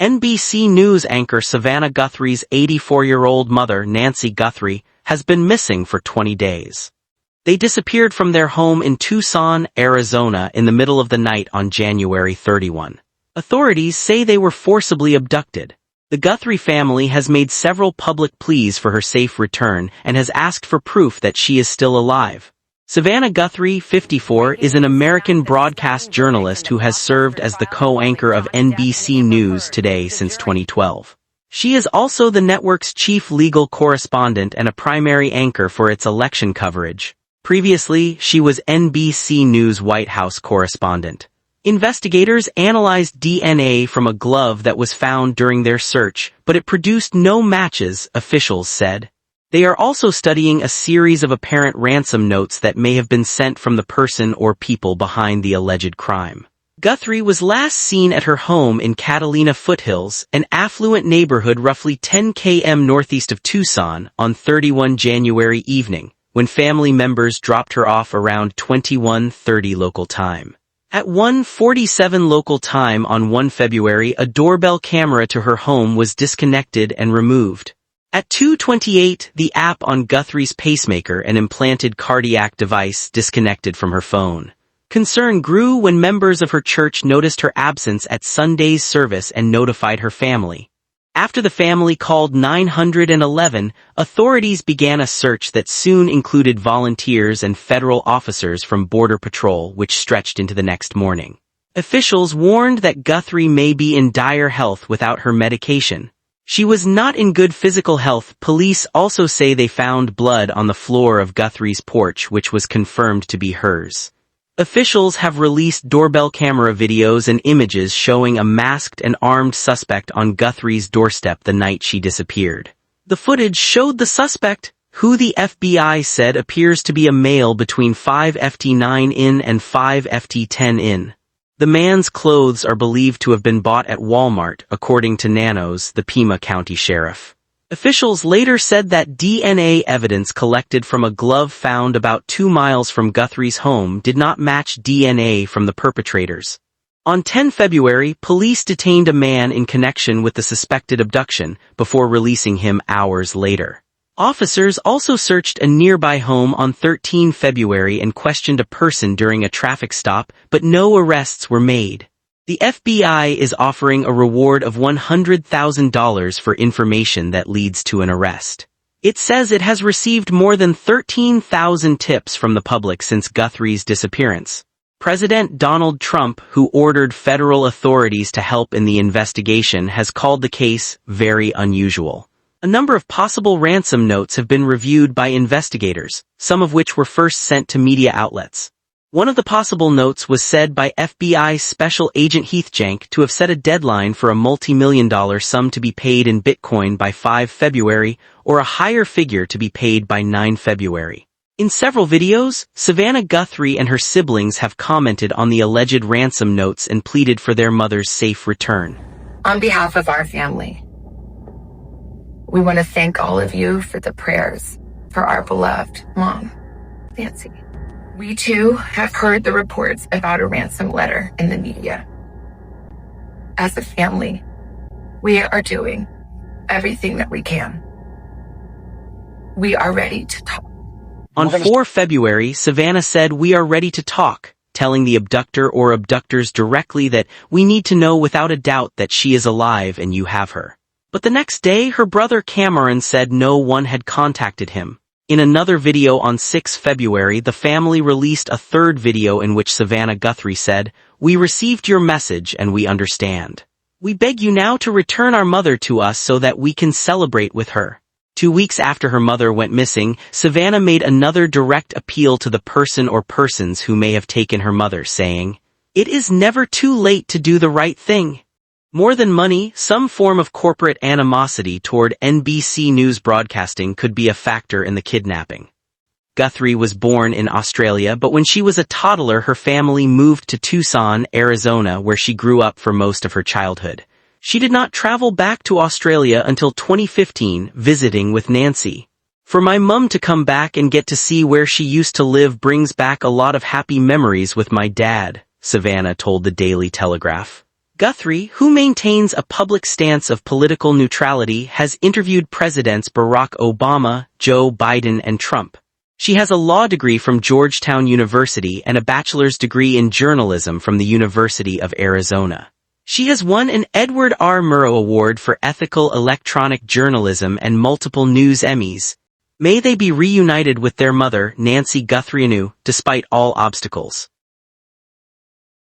NBC News anchor Savannah Guthrie's 84-year-old mother, Nancy Guthrie, has been missing for 20 days. They disappeared from their home in Tucson, Arizona in the middle of the night on January 31. Authorities say they were forcibly abducted. The Guthrie family has made several public pleas for her safe return and has asked for proof that she is still alive. Savannah Guthrie, 54, is an American broadcast journalist who has served as the co-anchor of NBC News Today since 2012. She is also the network's chief legal correspondent and a primary anchor for its election coverage. Previously, she was NBC News White House correspondent. Investigators analyzed DNA from a glove that was found during their search, but it produced no matches, officials said. They are also studying a series of apparent ransom notes that may have been sent from the person or people behind the alleged crime. Guthrie was last seen at her home in Catalina Foothills, an affluent neighborhood roughly 10 km northeast of Tucson, on 31 January evening, when family members dropped her off around 21:30 local time. At 1:47 local time on 1 February, a doorbell camera to her home was disconnected and removed. At 2:28, the app on Guthrie's pacemaker, an implanted cardiac device, disconnected from her phone. Concern grew when members of her church noticed her absence at Sunday's service and notified her family. After the family called 911, authorities began a search that soon included volunteers and federal officers from Border Patrol, which stretched into the next morning. Officials warned that Guthrie may be in dire health without her medication. She was not in good physical health. Police also say they found blood on the floor of Guthrie's porch, which was confirmed to be hers. Officials have released doorbell camera videos and images showing a masked and armed suspect on Guthrie's doorstep the night she disappeared. The footage showed the suspect, who the FBI said appears to be a male between 5'9" in and 5'10" in. The man's clothes are believed to have been bought at Walmart, according to Nanos, the Pima County Sheriff. Officials later said that DNA evidence collected from a glove found about 2 miles from Guthrie's home did not match DNA from the perpetrators. On 10 February, police detained a man in connection with the suspected abduction, before releasing him hours later. Officers also searched a nearby home on 13 February and questioned a person during a traffic stop, but no arrests were made. The FBI is offering a reward of $100,000 for information that leads to an arrest. It says it has received more than 13,000 tips from the public since Guthrie's disappearance. President Donald Trump, who ordered federal authorities to help in the investigation, has called the case very unusual. A number of possible ransom notes have been reviewed by investigators, some of which were first sent to media outlets. One of the possible notes was said by FBI Special Agent Heath Jank to have set a deadline for a multi-million-dollar sum to be paid in Bitcoin by 5 February, or a higher figure to be paid by 9 February. In several videos, Savannah Guthrie and her siblings have commented on the alleged ransom notes and pleaded for their mother's safe return. On behalf of our family, we want to thank all of you for the prayers for our beloved mom, Nancy. We too have heard the reports about a ransom letter in the media. As a family, we are doing everything that we can. We are ready to talk. On 4 February, Savannah said, "We are ready to talk," telling the abductor or abductors directly that we need to know without a doubt that she is alive and you have her. But the next day, her brother Cameron said no one had contacted him. In another video on 6 February, the family released a third video in which Savannah Guthrie said, "We received your message and we understand. We beg you now to return our mother to us so that we can celebrate with her." 2 weeks after her mother went missing, Savannah made another direct appeal to the person or persons who may have taken her mother, saying, "It is never too late to do the right thing." More than money, some form of corporate animosity toward NBC News broadcasting could be a factor in the kidnapping. Guthrie was born in Australia, but when she was a toddler, her family moved to Tucson, Arizona, where she grew up for most of her childhood. She did not travel back to Australia until 2015, visiting with Nancy. "For my mum to come back and get to see where she used to live brings back a lot of happy memories with my dad," Savannah told the Daily Telegraph. Guthrie, who maintains a public stance of political neutrality, has interviewed Presidents Barack Obama, Joe Biden, and Trump. She has a law degree from Georgetown University and a bachelor's degree in journalism from the University of Arizona. She has won an Edward R. Murrow Award for Ethical Electronic Journalism and multiple news Emmys. May they be reunited with their mother, Nancy Guthrie, despite all obstacles.